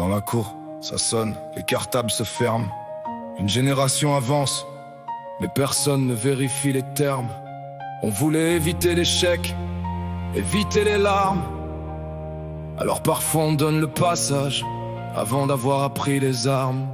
Dans la cour, ça sonne, les cartables se ferment. Une génération avance, mais personne ne vérifie les termes. On voulait éviter l'échec, éviter les larmes. Alors parfois on donne le passage, avant d'avoir appris les armes.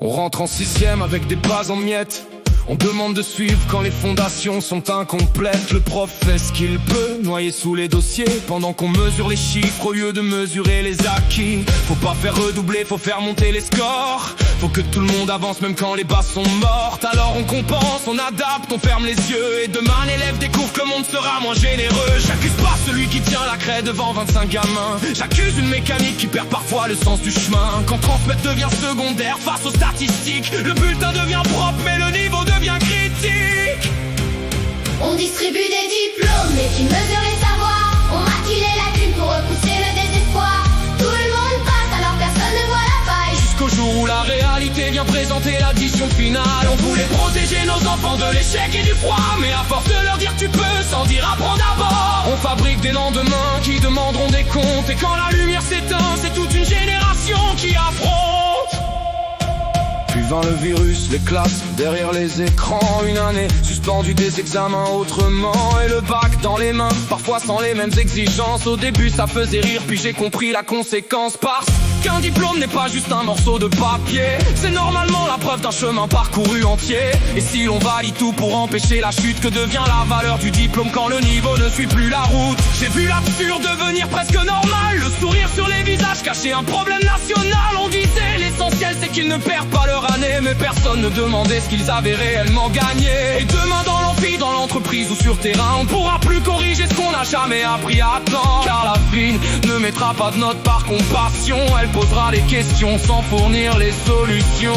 On rentre en 6e avec des bases en miettes. On demande de suivre quand les fondations sont incomplètes. Le prof fait ce qu'il peut, noyé sous les dossiers, pendant qu'on mesure les chiffres au lieu de mesurer les acquis. Faut pas faire redoubler, faut faire monter les scores. Faut que tout le monde avance même quand les bases sont mortes. Alors on compense, on adapte, on ferme les yeux. Et demain l'élève découvre que le monde sera moins généreux. J'accuse pas celui qui tient la craie devant 25 gamins. J'accuse une mécanique qui perd parfois le sens du chemin. Quand transmettre devient secondaire face aux statistiques, le bulletin devient propre mais le niveau devient critique. On distribue des diplômes, mais qui mesure les savoirs. On maquille les lacunes pour repousser le désespoir. Tout le monde passe alors personne ne voit la faille. Jusqu'au jour où la réalité vient présenter l'addition finale. On voulait protéger nos enfants de l'échec et du froid, mais à force de leur dire tu peux, sans dire apprends d'abord, on fabrique des lendemains qui demanderont des comptes. Et quand la lumière s'éteint, c'est toute une génération qui affronte. Puis vint le virus, les classes derrière les écrans. Une année suspendue des examens autrement. Et le bac dans les mains, parfois sans les mêmes exigences. Au début ça faisait rire, puis j'ai compris la conséquence. Parce qu'un diplôme n'est pas juste un morceau de papier, c'est normalement la preuve d'un chemin parcouru entier. Et si l'on valide tout pour empêcher la chute, que devient la valeur du diplôme quand le niveau ne suit plus la route? J'ai vu l'absurde devenir presque normal, le sourire sur les visages cachait un problème national. On disait l'essentiel c'est qu'ils ne perdent pas leur année, mais personne ne demandait ce qu'ils avaient réellement gagné. Et demain dans l'amphi, dans l'entreprise ou sur terrain, on pourra plus corriger ce qu'on n'a jamais appris à temps. Car la vie ne mettra pas de notes par compassion, elle posera les questions sans fournir les solutions.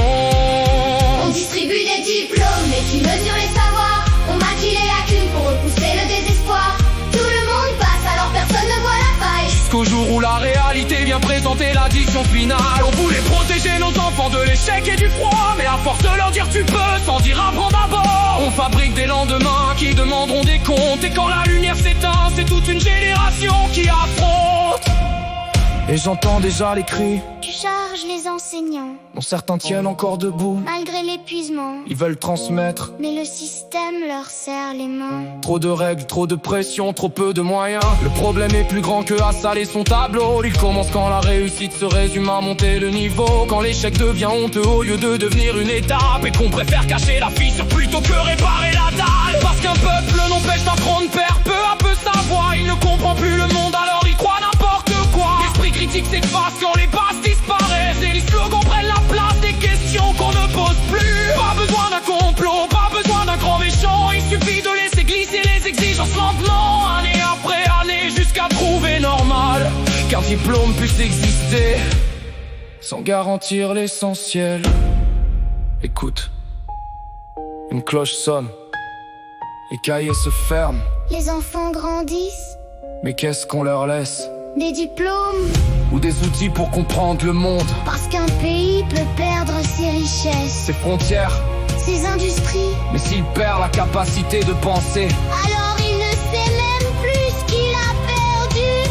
On distribue des diplômes, mais qui mesure les savoirs. On maquille les lacunes pour repousser le désespoir. Tout le monde passe alors personne ne voit la faille. Jusqu'au jour où la réalité vient présenter l'addition finale. On voulait protéger nos enfants de l'échec et du froid, mais à force de leur dire tu peux, sans dire apprends d'abord, on fabrique des lendemains qui demanderont des comptes. Et quand la lumière s'éteint, c'est toute une génération qui affronte. Et j'entends déjà les cris, Tu charges les enseignants, dont certains tiennent encore debout. malgré l'épuisement, Ils veulent transmettre, mais le système leur serre les mains. trop de règles, trop de pression, trop peu de moyens. Le problème est plus grand que à saler son tableau. Il commence quand la réussite se résume à monter le niveau. Quand l'échec devient honteux au lieu de devenir une étape. Et qu'on préfère cacher la fissure plutôt que réparer la dalle. Parce qu'un peuple n'empêche d'un trône perd peu à peu sa voix. Il ne comprend plus le monde alors il croit n'importe quoi. L'esprit critique s'efface quand les bases disparaissent. Et les slogans prennent la place des questions qu'on ne pose plus. Pas besoin d'un complot, pas besoin d'un grand méchant. Il suffit de laisser glisser les exigences lentement, année après année, jusqu'à trouver normal qu'un diplôme puisse exister sans garantir l'essentiel. Écoute, une cloche sonne, les cahiers se ferment. Les enfants grandissent, Mais qu'est-ce qu'on leur laisse? des diplômes, Ou des outils pour comprendre le monde, parce qu'un pays peut perdre ses richesses, ses frontières. ses industries. Mais s'il perd la capacité de penser, Alors il ne sait même plus ce qu'il a perdu.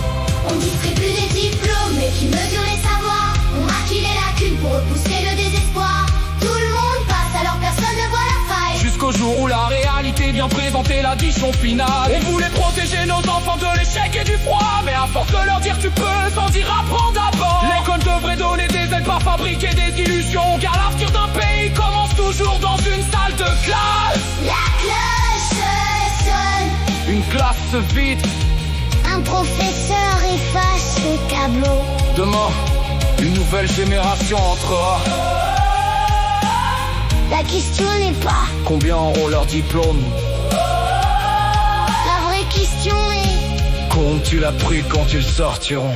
On distribue des diplômes, mais qui mesure les savoirs. On maquille les lacunes pour repousser le désespoir. Tout le monde passe alors personne ne voit la faille. Jusqu'au jour où la réalité vient présenter l'addition finale. On voulait protéger nos enfants de l'échec et du froid, mais à force de leur dire tu peux, sans dire apprends d'abord, l'école devrait donner des ailes, pas fabriquer des illusions. Car l'avenir d'un pays commence toujours dans une salle de classe. La cloche sonne, une classe se vide. un professeur efface le tableau. Demain, une nouvelle génération entrera. La question n'est pas, Combien auront leur diplôme? la vraie question est, Qu'ont-ils appris quand ils sortiront?